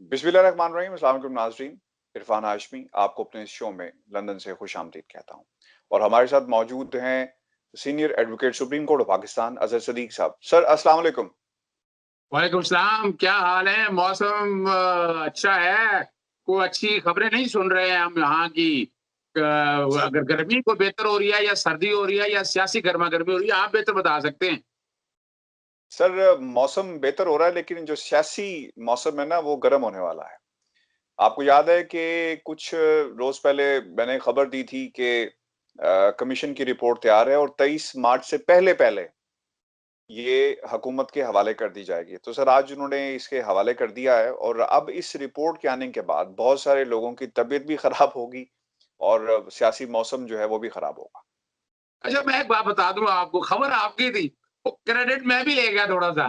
बिस्मिल्लाहिर्रहमानिर्रहीम, अस्सलाम वालेकुम नाज़रीन। इरफान हाशमी आपको अपने इस शो में लंदन से खुशामदीद कहता हूँ और हमारे साथ मौजूद हैं senior advocate supreme court of Pakistan Azhar Sadiq साहब। सर अस्सलाम वालेकुम। वालेकुम सलाम। क्या हाल है? मौसम अच्छा है? कोई अच्छी खबरें नहीं सुन रहे हैं हम यहाँ की? सर अगर गर्मी को बेहतर हो रही है या सर्दी हो रही है या सियासी गर्मा-गर्मी हो रही है, आप बेहतर बता सकते हैं। सर मौसम बेहतर हो रहा है लेकिन जो सियासी मौसम है ना वो गर्म होने वाला है। आपको याद है कि कुछ रोज़ पहले मैंने खबर दी थी कि कमीशन की रिपोर्ट तैयार है और 23 मार्च से पहले-पहले ये हुकूमत के हवाले कर दी जाएगी। तो सर आज उन्होंने इसके हवाले कर दिया है और अब इस रिपोर्ट के आने के बाद बहुत सारे लोगों की तबीयत भी खराब होगी और सियासी मौसम जो है वो भी खराब होगा। अच्छा, मैं एक बात बता दूँ आपको, खबर आपकी थी, वो क्रेडिट मैं भी ले गया थोड़ा-सा।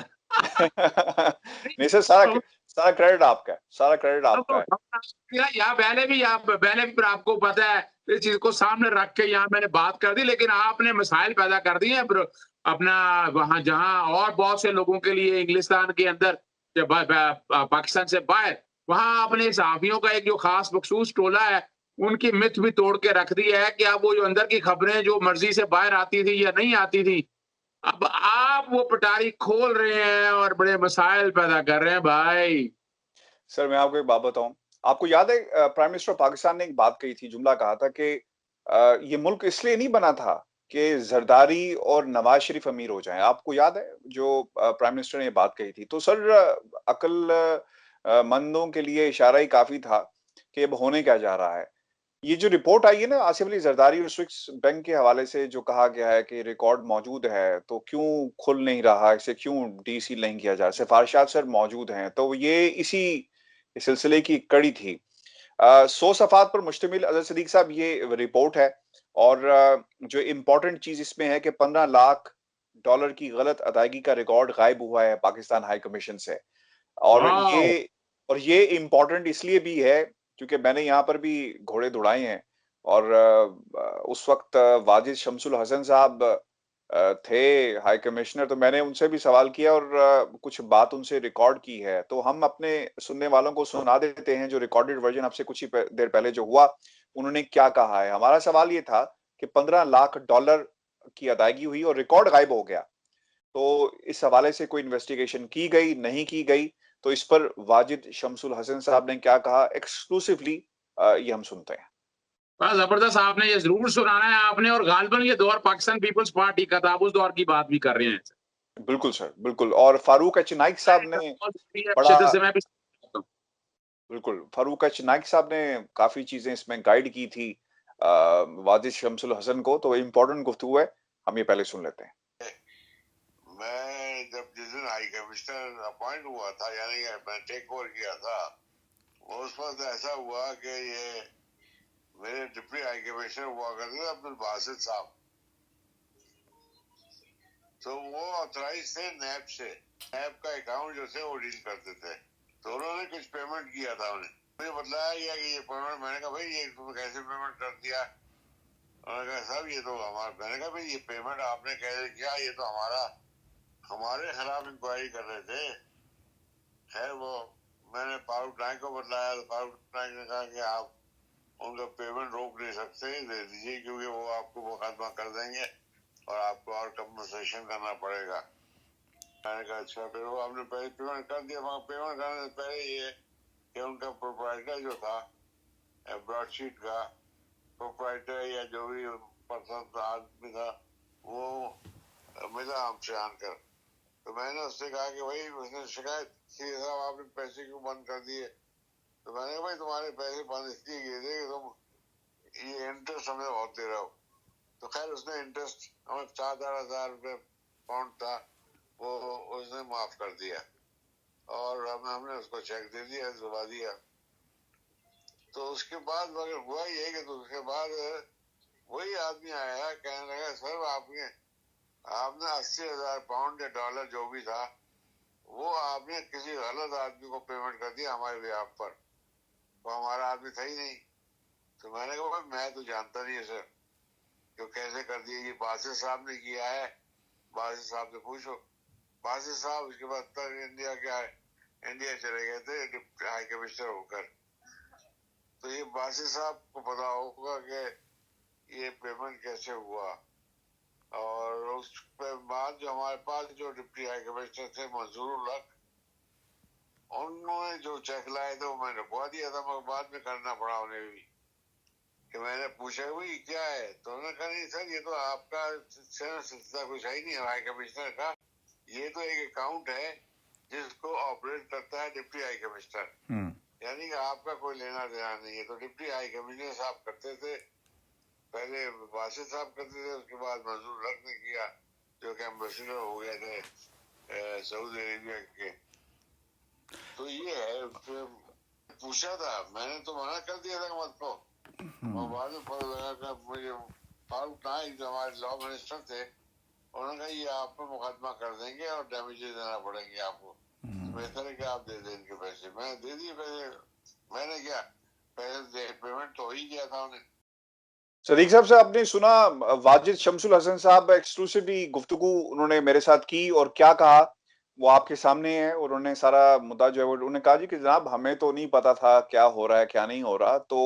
नहीं सर सारा क्रेडिट आपका है, सारा क्रेडिट आपका है। यहाँ मैंने भी फिर आपको पता है इस चीज को सामने रख के यहाँ मैंने बात कर दी, लेकिन आपने मसाइल पैदा कर दिए हैं। फिर अपना वहां जहां और बहुत से लोगों के लिए इंग्लिस्तान के अंदर या पाकिस्तान से बाहर, वहां अपने सहाफियों का एक जो खास मखसूस टोला है, उनकी मिथ भी तोड़ के रख दी है कि अब वो जो अंदर की खबरें जो मर्जी से बाहर आती थी या नहीं आती थी, अब आप वो पटारी खोल रहे हैं और बड़े मसाइल पैदा कर रहे हैं भाई। सर मैं आपको एक बात बताऊँ, आपको याद है प्राइम मिनिस्टर पाकिस्तान ने एक बात कही थी, जुमला कहा था कि ये मुल्क इसलिए नहीं बना था कि ज़रदारी और नवाज़ शरीफ अमीर हो जाएँ। आपको याद है जो प्राइम मिनिस्टर ने ये बात कही थी? तो सर मंदों के लिए इशारा ही काफ़ी था कि अब होने क्या जा रहा है। ये जो रिपोर्ट आई है ना आसिफ अली जरदारी और स्विस बैंक के हवाले से जो कहा गया है कि रिकॉर्ड मौजूद है, तो क्यों खुल नहीं रहा, इसे क्यों डीसील नहीं किया जा रहा? सिफारिशात सर मौजूद हैं, तो ये इसी सिलसिले की कड़ी थी। 100 सफ़हात पर मुश्तमिल अज़हर सदीक साहब ये रिपोर्ट है और जो इम्पोर्टेंट चीज़ इसमें है कि 15 लाख डॉलर की गलत अदायगी का रिकॉर्ड गायब हुआ है पाकिस्तान हाई कमीशन से। और वाह। ये इम्पोर्टेंट इसलिए भी है क्योंकि मैंने यहाँ पर भी घोड़े दौड़ाए हैं और उस वक़्त वाजिद शमसुल हसन साहब थे हाई कमिश्नर, तो मैंने उनसे भी सवाल किया और कुछ बात उनसे रिकॉर्ड की है। तो हम अपने सुनने वालों को सुना देते हैं जो रिकॉर्डेड वर्ज़न अब से कुछ ही देर पहले जो हुआ, उन्होंने क्या कहा है। हमारा सवाल ये था कि 15 लाख डॉलर की अदायगी हुई और रिकॉर्ड गायब हो गया। तो इस हवाले से कोई इन्वेस्टिगेशन की गई, नहीं की गई? तो इस पर वाजिद शमसुल हसन साहब ने क्या कहा एक्सक्लूसिवली ये हम सुनते हैं। बड़ा ज़बरदस्त, आपने ये ज़रूर सुनाना है आपने, और गालिबन ये दौर पाकिस्तान पीपल्स पार्टी का था, आप उस दौर की बात भी कर रहे हैं। बिल्कुल सर, बिल्कुल और फारूक एच नाइक साहब ने बड़ा शिद्दत से मैं भी बिल्कुल, फारूक एच नाइक साहब ने काफ़ी चीज़ें इसमें गाइड की थी वाजिद शमसुल हसन को, तो इम्पोर्टेंट गुफ्तगू है, हम ये पहले सुन लेते हैं। मैं जब जिस दिन हाई कमिश्नर अपॉइंट हुआ था, यानी मैं टेक ओवर किया था, उस वक्त ऐसा हुआ कि ये मेरे डिप्टी हाई कमिश्नर हुआ करते थे अब्दुल बासित साहब, तो वो ऑथराइज थे नैब से। नैब का अकाउंट जो थे वो डील करते थे, तो उन्होंने कुछ पेमेंट किया था। उन्हें मुझे बतलाया गया कि ये पेमेंट, मैंने कहा भाई ये तुमने कैसे पेमेंट कर दिया? उन्होंने कहा साहब ये तो हमारा, मैंने कहा भाई ये पेमेंट आपने कैसे किया? ये तो हमारे खिलाफ इंक्वायरी कर रहे थे। खैर वो मैंने फारूक नाइक को बतलाया, तो फारूक नाइक ने कहा कि आप उनका पेमेंट रोक नहीं सकते, दे दीजिए, क्योंकि वो आपको मुकदमा कर देंगे और आपको और कंपनसेशन करना पड़ेगा। मैंने कहा अच्छा। फिर वो आपने पहले पेमेंट कर दिया। वहाँ पेमेंट करने से पहले ये कि उनका प्रोप्राइटर जो था ब्रॉडशीट का प्रोप्राइटर या जो भी पर्सन आदमी था, वो मिला हमसे आकर, तो मैंने उससे कहा कि भाई, उसने शिकायत की साहब आपने पैसे क्यों बंद कर दिए? तो मैंने कहा भाई तुम्हारे पैसे बंद इसलिए किए थे कि तुम ये इंटरेस्ट हमें बहुत दे रहे हो। तो खैर उसने इंटरेस्ट हमें 4,000 रुपये पाउंड था, वो उसने माफ कर दिया और हमने उसको चेक दे दिया, दबा दिया। तो उसके बाद मगर हुआ ये कि तो उसके बाद वही आदमी आया, कहने लगा सर आपने 80,000 पाउंड या डॉलर जो भी था, वो आपने किसी गलत आदमी को पेमेंट कर दिया हमारे बिहाफ पर, वो हमारा आदमी था ही नहीं। तो मैंने कहा भाई मैं तो जानता नहीं है सर, तो कैसे कर दिया? ये बासित साहब ने किया है, बासित साहब से पूछो। बासित साहब उसके बाद तक इंडिया के आए, इंडिया चले गए थे डिप्टी हाई कमिश्नर होकर। तो ये बासी साहब को पता होगा कि ये पेमेंट कैसे हुआ। और उस बाद जो हमारे पास जो डिप्टी हाई कमिश्नर थे मंजूर उल हक, उन्होंने जो चेक लाए थे वो मैंने रुकवा दिया था, मगर बाद में करना पड़ा उन्हें भी। कि मैंने पूछा भाई क्या है, तो उन्होंने कहा नहीं सर ये तो आपका सिलसिला कुछ है ही नहीं हाई कमिश्नर का, ये तो एक अकाउंट है जिसको ऑपरेट करता है डिप्टी हाई कमिश्नर, यानी कि आपका कोई लेना देना नहीं है। तो डिप्टी हाई कमिश्नर साहब करते थे, पहले बासित साहब करते थे, उसके बाद मंजूर हक ने किया जो कि एम्बेसडर हो गए थे सऊदी अरेबिया के। तो ये है, पूछा था मैंने तो मना कर दिया था मत को, और बाद में पता लगा कि मुझे फारूक नाइक जो हमारे लॉ मिनिस्टर थे, उन्होंने कहा ये आप पे मुकदमा कर देंगे और डैमेजेस देना पड़ेंगे आपको, बेहतर है कि आप दे दें इनके पैसे। मैंने दे दिए पैसे, मैंने क्या पैसे पेमेंट तो हो ही गया था उन्हें। सदीक साहब से आपने सुना वाजिद शमसुल हसन साहब एक्सक्लूसिवली गुफ्तगू उन्होंने मेरे साथ की, और क्या कहा वो आपके सामने है। और उन्होंने सारा मुद्दा जो है वो उन्होंने कहा जी कि जनाब हमें तो नहीं पता था क्या हो रहा है क्या नहीं हो रहा। तो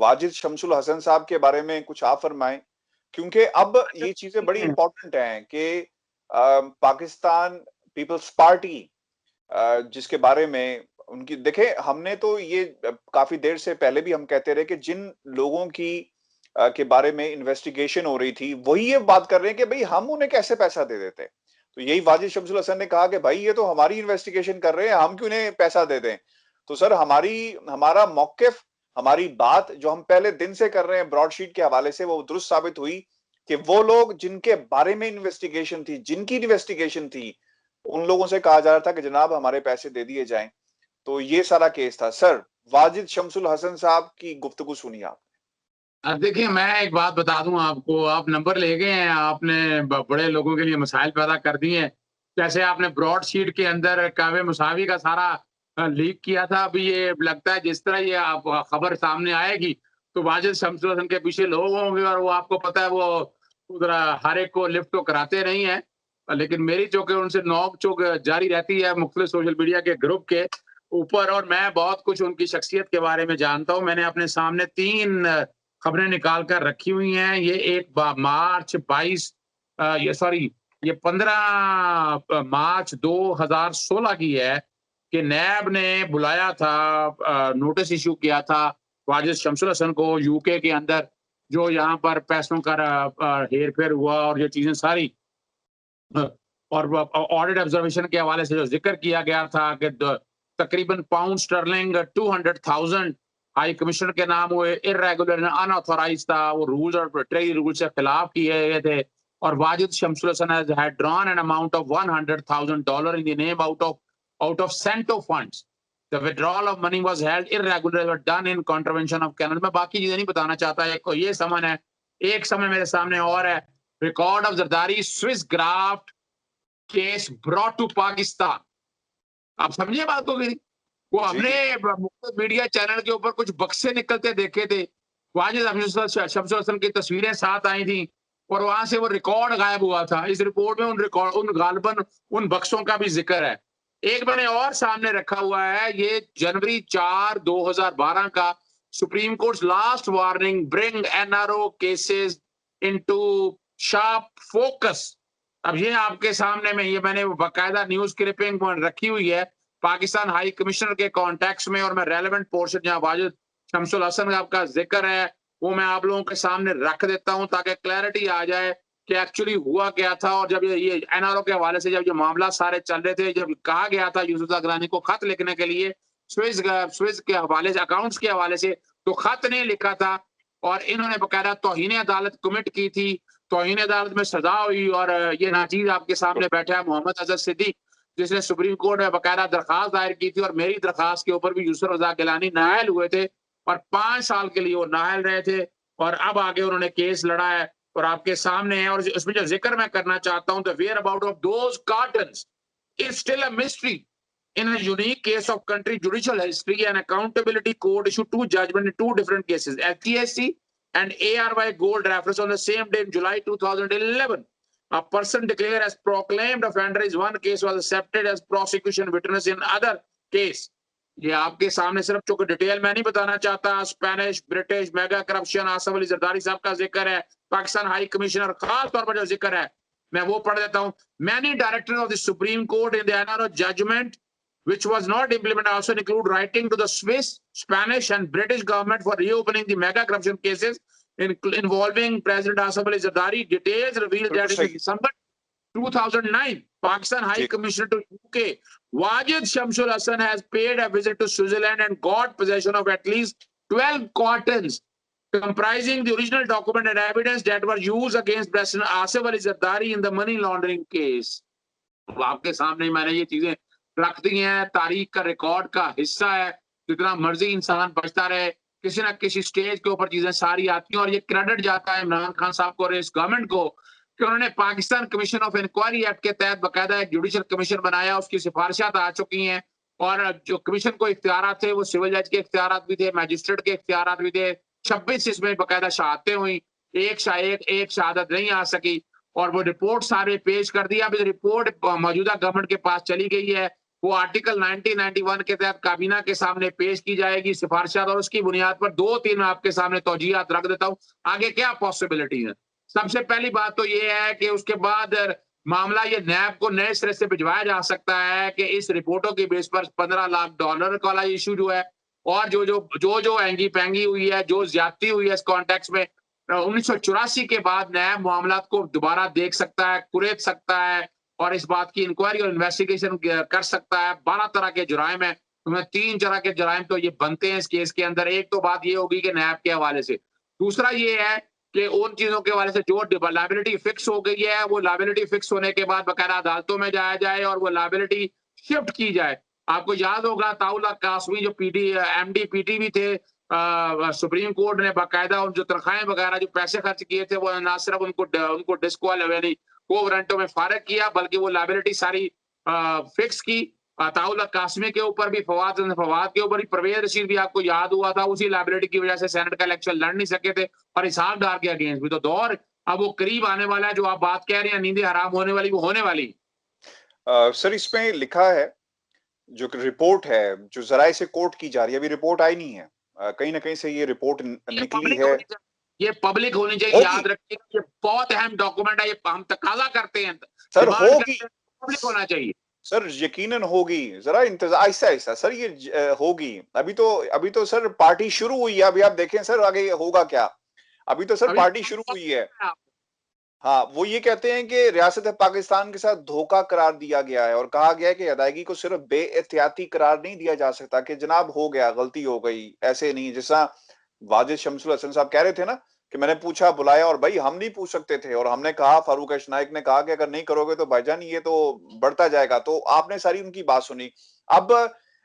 वाजिद शमसुल हसन साहब के बारे में कुछ आप फरमाएं, क्योंकि अब ये चीजें बड़ी इंपॉर्टेंट हैं कि पाकिस्तान पीपल्स पार्टी जिसके बारे में उनकी देखे, हमने तो ये काफी देर से पहले भी हम कहते रहे कि जिन लोगों की के बारे में इन्वेस्टिगेशन हो रही थी वही ये बात कर रहे हैं कि भाई हम उन्हें कैसे पैसा दे देते। तो यही वाजिद शमसुल हसन ने कहा कि भाई ये तो हमारी इन्वेस्टिगेशन कर रहे हैं, हम क्यों इन्हें पैसा दे दें। तो सर हमारा मौकिफ, हमारी बात जो हम पहले दिन से कर रहे हैं ब्रॉडशीट के हवाले से, वो दुरुस्त साबित हुई कि वो लोग जिनके बारे में इन्वेस्टिगेशन थी, जिनकी इन्वेस्टिगेशन थी, उन लोगों से कहा जा रहा था कि जनाब हमारे पैसे दे दिए जाएं। तो ये सारा केस था। सर वाजिद शमसुल हसन साहब की गुफ्तगू सुनिए आप। अब देखिए मैं एक बात बता दूं आपको, आप नंबर ले गए हैं, आपने बड़े लोगों के लिए मसाइल पैदा कर दिए हैं। जैसे आपने ब्रॉडशीट के अंदर कावे मुसावी का सारा लीक किया था, अभी ये लगता है जिस तरह ये आप खबर सामने आएगी तो वाजिद शमसुल हसन के पीछे लोग होंगे, और वो आपको पता है वो उधर हर एक को लिफ्ट तो कराते नहीं है, लेकिन मेरी चौके उनसे नोक चौक जारी रहती है मुख्तलिफ सोशल मीडिया के ग्रुप के ऊपर, और मैं बहुत कुछ उनकी शख्सियत के बारे में जानता हूँ। मैंने अपने सामने 3 खबरें निकाल कर रखी हुई हैं। ये एक मार्च 22 ये 15 मार्च 2016 की है कि नैब ने बुलाया था, नोटिस इशू किया था वाजिद शमसुल हसन को यूके के अंदर, जो यहाँ पर पैसों का हेर फेर हुआ और ये चीजें सारी, और ऑडिट ऑब्जर्वेशन के हवाले से जो जिक्र किया गया था कि तकरीबन पाउंड स्टर्लिंग 200,000 हाई कमिश्नर के नाम हुए, इर्रेगुलर अनऑथोराइज था, वो रूल्स और ट्रेड रूल से खिलाफ किए गए थे। और Wajid Shamsul Hasan had drawn an amount of $100,000 in the name out of Cento funds. The withdrawal of money was held irregular but done in contravention of canon. मैं बाकी चीजें नहीं बताना चाहता, एक ये समन है, एक समय मेरे सामने और है, record of Zardari Swiss graft case brought to Pakistan. आप समझिए बात को, वो हमने मीडिया चैनल के ऊपर कुछ बक्से निकलते देखे थे, वाजिद शमसुल हसन की तस्वीरें साथ आई थी, और वहां से वो रिकॉर्ड गायब हुआ था। इस रिपोर्ट में उन बक्सों का भी जिक्र है। एक मैंने और सामने रखा हुआ है, ये जनवरी 4, 2012 का supreme court last warning bring NRO cases into sharp focus. अब ये आपके सामने में, ये मैंने बाकायदा न्यूज क्लिपिंग रखी हुई है पाकिस्तान हाई कमिश्नर के कॉन्टेक्स्ट में, और मैं रेलेवेंट पोर्शन जहां वाजिद शमसुल हसन का जिक्र है वो मैं आप लोगों के सामने रख देता हूं ताकि क्लैरिटी आ जाए कि एक्चुअली हुआ क्या था। और जब ये एनआरओ के हवाले से जब ये मामला सारे चल रहे थे, जब कहा गया था यूसुफ गिलानी को खत लिखने के लिए स्विस के हवाले से, अकाउंट्स के हवाले से, तो खत नहीं लिखा था, और इन्होंने बकायदा तौहीन अदालत कमिट की थी, तौहीन अदालत में सजा हुई। और ये नाचीज आपके सामने बैठा है मोहम्मद अजहर सिद्दीक, जिसने सुप्रीम कोर्ट में बकायदा दरखास्त दायर की थी, और मेरी दरखास्त के ऊपर भी यूसुफ गिलानी नाअहल हुए थे, और 5 साल के लिए वो नाअहल रहे थे, और अब आगे उन्होंने केस लड़ा है और आपके सामने है। और उसमें जो जिक्र मैं करना चाहता हूं, the whereabouts of those cartons is still a mystery in a unique case of country judicial history and accountability court issued 2 judgments in 2 different cases, FTSC and ARY Gold reference on the same day in July 2011. A person declared as proclaimed offender in one case was accepted as prosecution witness in other case. ये आपके सामने सिर्फ चूंकि detail मैं नहीं बताना चाहता, Spanish British mega corruption Asif Ali Zardari साहब का जिक्र है, पाकिस्तान हाई कमिश्नर खास तौर पर जो जिक्र है मैं वो पढ़ देता हूँ। Many director of the Supreme Court in the NRO judgment which was not implemented also include writing to the Swiss, Spanish and British government for reopening the mega corruption cases involving President Asif Ali Zardari. Details revealed that in December 2009, Pakistan High Commissioner to UK, Wajid Shamsul Hassan has paid a visit to Switzerland and got possession of at least 12 cartons comprising the original document and evidence that were used against President Asif Ali Zardari in the money laundering case. आपके सामने मैंने ये चीजें रख दी हैं, तारीख का record का हिस्सा है, जितना मर्जी इंसान बचता रहे, किसी ना किसी स्टेज के ऊपर चीजें सारी आती हैं और ये क्रेडिट जाता है इमरान खान साहब को और इस गवर्नमेंट को कि उन्होंने Pakistan commission of inquiry act के तहत बाकायदा एक जुडिशल कमीशन बनाया, उसकी सिफारिशात आ चुकी हैं और जो कमीशन को इख्तियार थे वो सिविल जज के इख्तियार भी थे, मैजिस्ट्रेट के इख्तियार भी थे। 26 इसमें बाकायदा शहादतें हुई, एक शहादत नहीं आ सकी और वो रिपोर्ट सारे पेश कर दिया। अब रिपोर्ट मौजूदा गवर्नमेंट के पास चली गई है, वो आर्टिकल 1991 के तहत काबीना के सामने पेश की जाएगी सिफारिशात और उसकी बुनियाद पर 2-3 मैं आपके सामने तौजीहात रख देता हूँ आगे क्या पॉसिबिलिटी है। सबसे पहली बात तो ये है कि उसके बाद मामला ये नैब को नए सिरे से भिजवाया जा सकता है कि इस रिपोर्टों के बेस पर $15 लाख वाला इशू जो है और जो एंगी पैंगी हुई है, जो ज्यादती हुई है इस कॉन्टेक्स्ट में 1984 के बाद नैब मामला को दोबारा देख सकता है, कुरेद सकता है और इस बात की इंक्वायरी और इन्वेस्टिगेशन कर सकता है। 12 तरह के जुराइम है, तुम्हें 3 तरह के जुराइम तो ये बनते हैं इस केस के अंदर। एक तो बात ये होगी कि नैब के हवाले से, दूसरा ये है कि उन चीजों के हवाले से जो लायबिलिटी फिक्स हो गई है वो लायबिलिटी फिक्स होने के बाद बकायदा अदालतों में जाया जाए और वो लायबिलिटी शिफ्ट की जाए। आपको याद होगा ताउला कासमी जो एमडी पीटी भी थे, सुप्रीम कोर्ट ने बाकायदा उन जो तनख्वाहें वगैरह जो पैसे खर्च किए थे वो ना सिर्फ उनको डिस्क्वालिफाई को वारंटों में फारिग किया बल्कि वो लायबिलिटी सारी फिक्स की। ताउला कासमी के ऊपर भी फवाद के ऊपर भी परवेज रशीद भी आपको याद हुआ था, उसी लायबिलिटी की वजह से सेनेट का इलेक्शन लड़ नहीं सके थे और इसहाक डार के अगेंस्ट भी। तो दौर अब वो करीब आने वाला है, जो आप बात कह रहे हैं नींदें हराम होने वाली वो होने वाली। सर इसमें लिखा है जो रिपोर्ट है जो जराए से कोर्ट की जा रही है, अभी रिपोर्ट आई नहीं है, कहीं ना कहीं से ये रिपोर्ट निकली है, ये पब्लिक होनी चाहिए, याद रखिएगा ये बहुत अहम डॉक्यूमेंट है, ये हम तकाजा करते हैं सर, होगी पब्लिक होना चाहिए सर, यकीनन होगी, जरा इंतजार ऐसा सर ये होगी। अभी तो सर पार्टी शुरू हुई है, अभी आप देखें सर आगे होगा क्या। अभी तो सर पार्टी शुरू हुई है। हाँ, वो ये कहते हैं कि रियासत पाकिस्तान के साथ धोखा करार दिया गया है और कहा गया है कि अदायगी को सिर्फ बेएहतियाती करार नहीं दिया जा सकता कि जनाब हो गया, गलती हो गई, ऐसे नहीं। जैसा वाजिद शमसुल हसन साहब कह रहे थे ना कि मैंने पूछा बुलाया और भाई हम नहीं पूछ सकते थे और हमने कहा, फारूक नाइक ने कहा कि अगर नहीं करोगे तो भाईजान ये तो बढ़ता जाएगा, तो आपने सारी उनकी बात सुनी। अब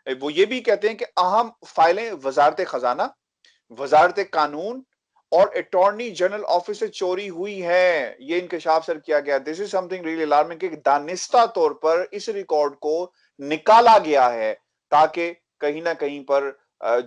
वो ये भी कहते हैं कि अहम फाइलें वजारत खजाना, वजारत कानून और अटॉर्नी जनरल ऑफिस से चोरी हुई है, ये इंकशाफ सर किया गया। This is something really alarming कि दानिस्ता तौर पर इस रिकॉर्ड को निकाला गया है ताकि कहीं ना कहीं पर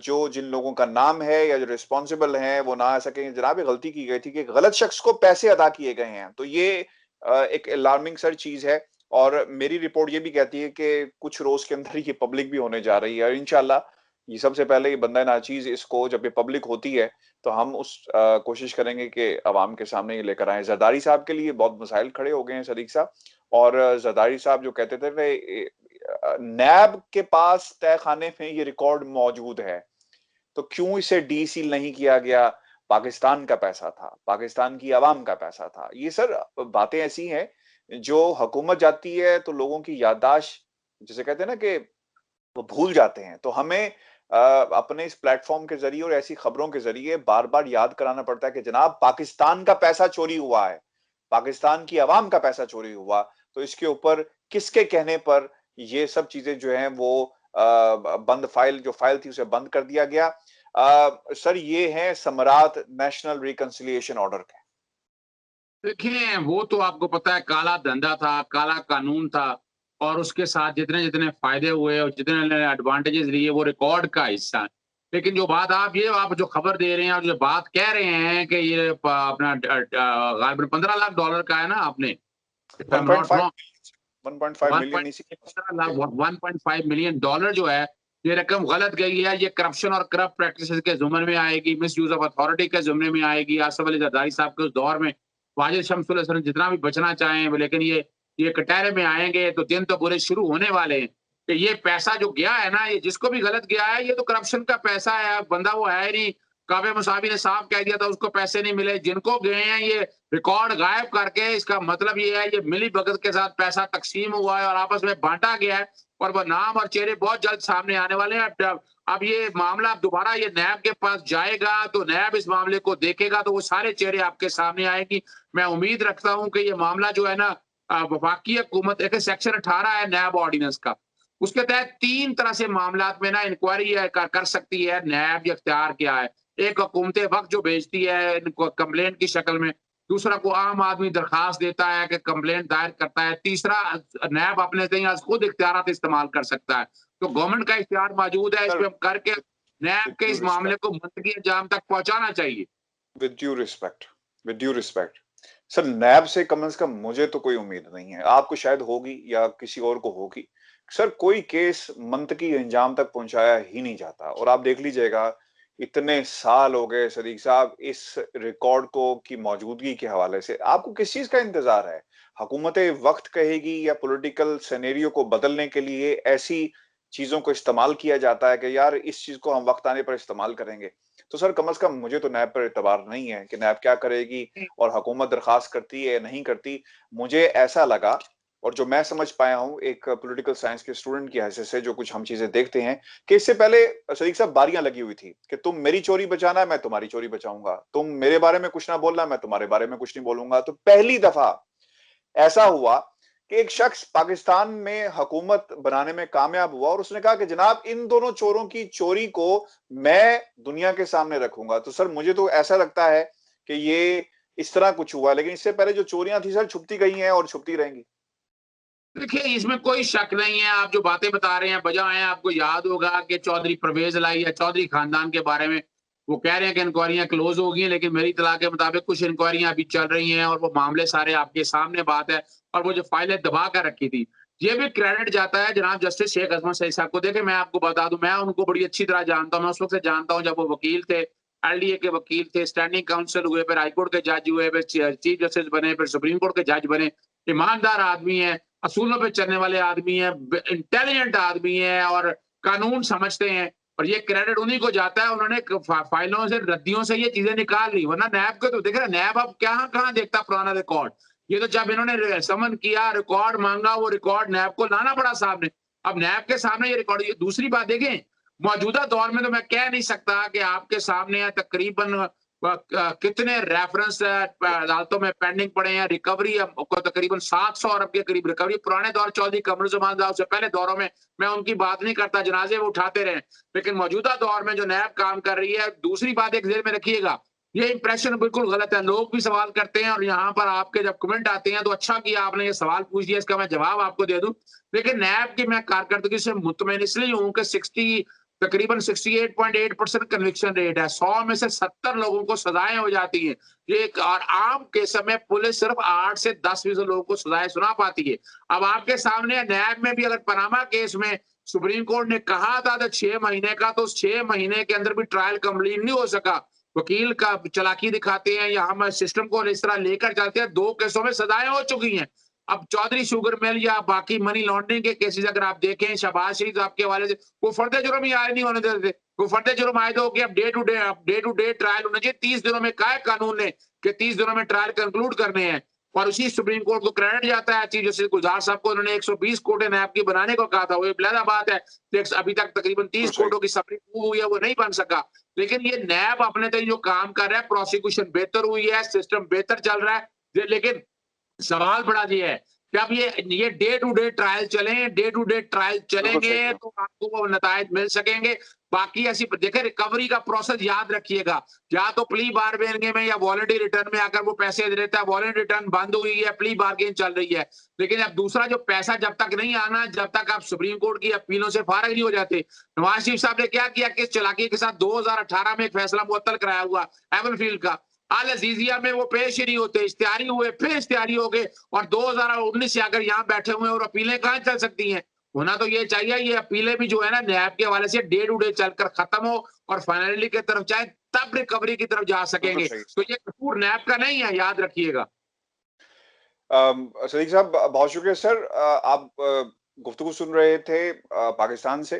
जो जिन लोगों का नाम है या जो रिस्पॉन्सिबल हैं वो ना आ सके। जनाब गलती की गई थी कि गलत शख्स को पैसे अदा किए गए हैं, तो ये एक अलार्मिंग सर चीज है। और मेरी रिपोर्ट ये भी कहती है कि कुछ रोज के अंदर ये पब्लिक भी होने जा रही है और इंशाल्लाह ये सबसे पहले ये बंदा नाचीज इसको जब ये पब्लिक होती है तो हम उस कोशिश करेंगे कि अवाम के सामने ये लेकर आए। जरदारी साहब के लिए बहुत मसाइल खड़े हो गए हैं सदीक साहब, और जरदारी साहब जो कहते थे नैब के पास तय खाने में ये रिकॉर्ड मौजूद है तो क्यों इसे डीसील नहीं किया गया। पाकिस्तान का पैसा था, पाकिस्तान की आवाम का पैसा था। ये सर बातें ऐसी हैं जो हुकूमत जाती है तो लोगों की याददाश्त जिसे कहते हैं ना कि वो भूल जाते हैं। तो हमें अपने इस प्लेटफॉर्म के जरिए और ऐसी खबरों के जरिए बार बार याद कराना पड़ता है कि जनाब पाकिस्तान का पैसा चोरी हुआ है, पाकिस्तान की आवाम का पैसा चोरी हुआ, तो इसके ऊपर किसके कहने पर ये सब चीजें जो हैं वो बंद जो फाइल थी उसे बंद कर दिया गया। सर ये है समरात नेशनल रिकंसिलिएशन ऑर्डर के। देखिए वो तो आपको पता है काला धंधा था, काला कानून था और उसके साथ जितने जितने फायदे हुए और जितने एडवांटेजेस लिए वो रिकॉर्ड का हिस्सा है। लेकिन जो बात आप जो खबर दे रहे हैं और जो बात कह रहे हैं कि ये अपना $15 लाख का है ना, आपने 1.5 मिलियन इसी 1.5 मिलियन डॉलर जो है, ये रकम गलत गई है। ये करप्शन और करप्ट प्रैक्टिसेस के जुम्मन में आएगी, मिस यूज ऑफ अथॉरिटी के जुम्मन में आएगी। आसिफ अली जरदारी साहब के उस दौर में वाजिद शमसुल हसन जितना भी बचना चाहें, लेकिन ये कटहरे में आएंगे तो दिन तो बुरे शुरू होने वाले हैं। कि ये पैसा जो गया है ना, ये जिसको भी गलत गया है, ये तो करप्शन का पैसा है। बंदा वो है नहीं, काबे मुसावी ने साफ कह दिया था उसको पैसे नहीं मिले। जिनको गए हैं ये रिकॉर्ड गायब करके, इसका मतलब ये है ये मिली भगत के साथ पैसा तकसीम हुआ है और आपस में बांटा गया है, और वो नाम और चेहरे बहुत जल्द सामने आने वाले हैं। अब ये मामला दोबारा ये नैब के पास जाएगा तो नैब इस मामले को देखेगा तो वो सारे चेहरे आपके सामने आएगी। मैं उम्मीद रखता हूं कि ये मामला जो है ना, वफाकी हुकूमत, एक सेक्शन 18 है नैब ऑर्डिनेंस का, उसके तहत 3 तरह से मामला में ना इंक्वायरी कर सकती है नैब। इख्तियार क्या है, एक हुकूमत वक्त जो भेजती है इनको कंप्लेंट की शक्ल में, दूसरा को आम आदमी दरखास्त देता है कि कंप्लेंट दायर करता है, तीसरा नैब अपने खुद इख्तियारात इस्तेमाल कर सकता है। तो गवर्नमेंट का इख्तियार मौजूद है, इसमें करके नैब के इस मामले को मंतकी अंजाम तक पहुंचाना चाहिए। विद ड्यू रिस्पेक्ट सर, नैब से कम मुझे तो कोई उम्मीद नहीं है। आपको शायद होगी या किसी और को होगी। सर, कोई केस मंतकी अंजाम तक पहुंचाया ही नहीं जाता। और आप देख लीजिएगा, इतने साल हो गए सदीक साहब इस रिकॉर्ड को की मौजूदगी के हवाले से। आपको किस चीज का इंतजार है? हुकूमत वक्त कहेगी या पॉलिटिकल सिनेरियो को बदलने के लिए ऐसी चीजों को इस्तेमाल किया जाता है कि यार इस चीज को हम वक्त आने पर इस्तेमाल करेंगे? तो सर, कम से कम मुझे तो नैब पर एतबार नहीं है कि नैब क्या करेगी और हुकूमत दरखास्त करती है या नहीं करती। मुझे ऐसा लगा, और जो मैं समझ पाया हूं एक पॉलिटिकल साइंस के स्टूडेंट की हैसियत से, जो कुछ हम चीजें देखते हैं, कि इससे पहले सदीक साहब बारियां लगी हुई थी कि तुम मेरी चोरी बचाना, मैं तुम्हारी चोरी बचाऊंगा, तुम मेरे बारे में कुछ ना बोलना, मैं तुम्हारे बारे में कुछ नहीं बोलूंगा। तो पहली दफा ऐसा हुआ कि एक शख्स पाकिस्तान में हुकूमत बनाने में कामयाब हुआ और उसने कहा कि जनाब इन दोनों चोरों की चोरी को मैं दुनिया के सामने रखूंगा। तो सर, मुझे तो ऐसा लगता है कि ये इस तरह कुछ हुआ, लेकिन इससे पहले जो चोरियां थी सर, छुपती गई हैं और छुपती रहेंगी। देखिए, इसमें कोई शक नहीं है। आप जो बातें बता रहे हैं बजा है। आपको याद होगा कि चौधरी परवेज लाई या चौधरी खानदान के बारे में वो कह रहे हैं कि इंक्वायरियां क्लोज हो गई हैं, लेकिन मेरी इत्तला के मुताबिक कुछ इंक्वायरियां अभी चल रही हैं और वो मामले सारे आपके सामने बात है। और वो जो फाइलें दबा कर रखी थी, ये भी क्रेडिट जाता है जनाब जस्टिस शेख अजमत सईद साहब को। देखे, मैं आपको बता दूं, मैं उनको बड़ी अच्छी तरह जानता हूं। मैं उस वक्त से जानता हूं जब वो वकील थे, एलडीए के वकील थे, स्टैंडिंग काउंसिल हुए, फिर हाईकोर्ट के जज हुए, फिर चीफ जस्टिस बने, फिर सुप्रीम कोर्ट के जज बने। ईमानदार आदमी है, असूलों पे चलने वाले आदमी है, इंटेलिजेंट आदमी है और कानून समझते हैं। और ये क्रेडिट उन्हीं को जाता है, उन्होंने फाइलों से, रद्दियों से ये चीजें निकाल ली। वरना नैब को तो देख रहे, नैब अब कहाँ देखता पुराना रिकॉर्ड। ये तो जब इन्होंने समन किया, रिकॉर्ड मांगा, वो रिकॉर्ड नैब को लाना पड़ा सामने। अब नैब के सामने ये रिकॉर्ड। दूसरी बात देखें, मौजूदा दौर में तो मैं कह नहीं सकता कि आपके सामने तकरीबन कितने रेफरेंस अदालतों में पेंडिंग पड़े हैं। रिकवरी को तकरीबन 700 अरब के करीब रिकवरी। पुराने दौर चौधरी कमरुज़्ज़मान साहब से पहले दौरों में मैं उनकी बात नहीं करता, जनाजे वो उठाते रहे, लेकिन मौजूदा दौर में जो नैब काम कर रही है। दूसरी बात एक जेर में रखिएगा, ये इंप्रेशन बिल्कुल गलत है। लोग भी सवाल करते हैं और यहाँ पर आपके जब कमेंट आते हैं तो अच्छा किया आपने ये सवाल पूछ दिया, इसका मैं जवाब आपको दे दूं। लेकिन नैब की मैं कारकर्दगी से मुतमईन इसलिए हूं कि तकरीबन 68.8% कन्विक्शन रेट है। 100 में से 70 लोगों को सजाएं हो जाती हैं। ये और आम केस में पुलिस सिर्फ 8 से 10% लोगों को सजाएं सुना पाती है। अब आपके सामने नैब में भी अगर पनामा केस में सुप्रीम कोर्ट ने कहा था 6 महीने का, तो 6 महीने के अंदर भी ट्रायल कंप्लीट नहीं हो सका। वकील का चलाकी दिखाते हैं या हम सिस्टम को इस तरह लेकर चलते हैं। 2 केसों में सजाएं हो चुकी हैं। अब चौधरी शुगर मिल या बाकी मनी लॉन्ड्रिंग के केसेस अगर आप देखें, शहबाज शरीफ आपके हवाले से, वो फर्दे जुर्म ही आए नहीं होने देते। वो फर्दे जुर्म आए तो कि अब डे टू डे ट्रायल होना चाहिए। 30 दिनों में क्या कानून ने कि 30 दिनों में ट्रायल कंक्लूड करने हैं। और उसी सुप्रीम कोर्ट को क्रेडिट जाता है। चीफ जस्टिस गुलजार साहब को उन्होंने 120 कोर्टें नैब की बनाने को कहा था, वो अलग बात है। अभी तक तकरीबन 30 कोर्टों की सफरी हुई है, वो नहीं बन सका। लेकिन ये नैब अपने तरीके जो काम कर रहा है, प्रोसिक्यूशन बेहतर हुई है, सिस्टम बेहतर चल रहा है। लेकिन सवाल बड़ा ये है कि अब ये डे टू डे ट्रायल चलेंगे तो आपको वो नतायज मिल सकेंगे। बाकी ऐसी देखें, रिकवरी का प्रोसेस याद रखिएगा, या तो प्ली बार्गेनिंग में या वॉलंटरी रिटर्न में आकर वो पैसे दे देता है। वॉलंटरी रिटर्न बंद हुई है, प्ली बार्गेन चल रही है। लेकिन अब दूसरा जो पैसा जब तक नहीं आना, जब तक आप सुप्रीम कोर्ट की अपीलों से फारिग नहीं हो जाते। नवाज शरीफ साहब ने क्या किया कि चलाकी के साथ 2018 में एक फैसला मुअत्तल कराया हुआ एवनफील्ड का। अल अजीजिया में वो पेश ही नहीं होते, इश्तिहारी हुए, फिर इश्तिहारी हो गए, और 2019 से अगर यहाँ बैठे हुए हैं और अपीलें कहाँ चल सकती हैं? होना तो ये चाहिए, ये अपीलें भी जो है ना नैब के हवाले से डे टू डे चलकर खत्म हो और फाइनली की तरफ जाए, तब रिकवरी की तरफ जा बिल्कुल सकेंगे। सही। तो ये कसूर नैब का नहीं है, याद रखिएगा। सदीक साहब बहुत शुक्रिया सर। आप गुफ्तगू सुन रहे थे पाकिस्तान से।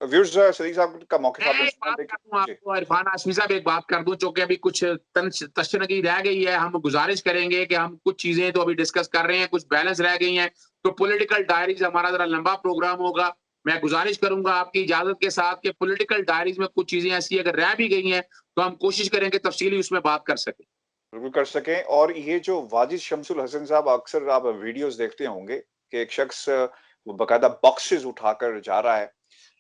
व्यूअर्स सदीक साहब का मौक़िफ़ मैं आपने एक सुना, बात कर दूँ देखिए जी। आपको इरफान हाशमी साहब, एक बात कर दूँ, चूँकि अभी कुछ तशनगी रह गई है, हम गुज़ारिश करेंगे कि हम कुछ चीज़ें तो अभी डिस्कस कर रहे हैं, कुछ बैलेंस रह गई हैं, तो पॉलिटिकल डायरीज़ हमारा ज़रा लंबा प्रोग्राम होगा। मैं गुज़ारिश करूँगा आपकी इजाज़त के साथ कि पॉलिटिकल डायरीज़ में कुछ चीज़ें ऐसी अगर रह भी गई हैं, तो हम कोशिश करेंगे तफ़सीली उसमें बात कर सकें। बिल्कुल कर सकें। और ये जो वाजिद शमसुल हसन साहब, अक्सर आप वीडियोज़ देखते होंगे कि एक शख्स वो बाकायदा बॉक्सेस उठाकर जा रहा है।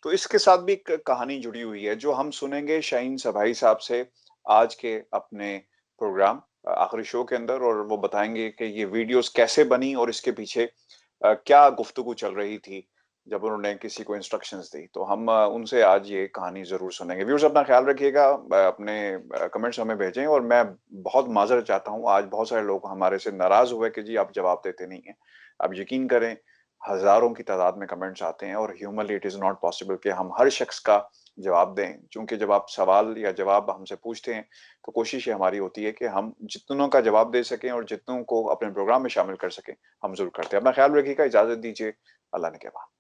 तो इसके साथ भी एक कहानी जुड़ी हुई है, जो हम सुनेंगे शाहीन सभाई साहब से आज के अपने प्रोग्राम आखिरी शो के अंदर, और वो बताएँगे कि ये वीडियोज़ कैसे बनी और इसके पीछे क्या गुफ्तगू चल रही थी जब उन्होंने किसी को इंस्ट्रक्शंस दी। तो हम उनसे आज ये कहानी ज़रूर सुनेंगे। व्यूअर्स अपना ख्याल रखिएगा, अपने कमेंट्स हमें भेजें, और मैं बहुत माज़रत चाहता हूँ, आज बहुत सारे लोग हमारे से नाराज़ हुए कि जी आप जवाब देते नहीं हैं। आप यकीन करें, हज़ारों की तादाद में कमेंट्स आते हैं और humanly it is not possible कि हम हर शख्स का जवाब दें। चूँकि जब आप सवाल या जवाब हमसे पूछते हैं, तो कोशिश ये हमारी होती है कि हम जितनों का जवाब दे सकें और जितनों को अपने प्रोग्राम में शामिल कर सकें, हम ज़रूर करते हैं। अपना ख्याल रखिएगा, इजाज़त दीजिए। अल्लाह ने के बाद।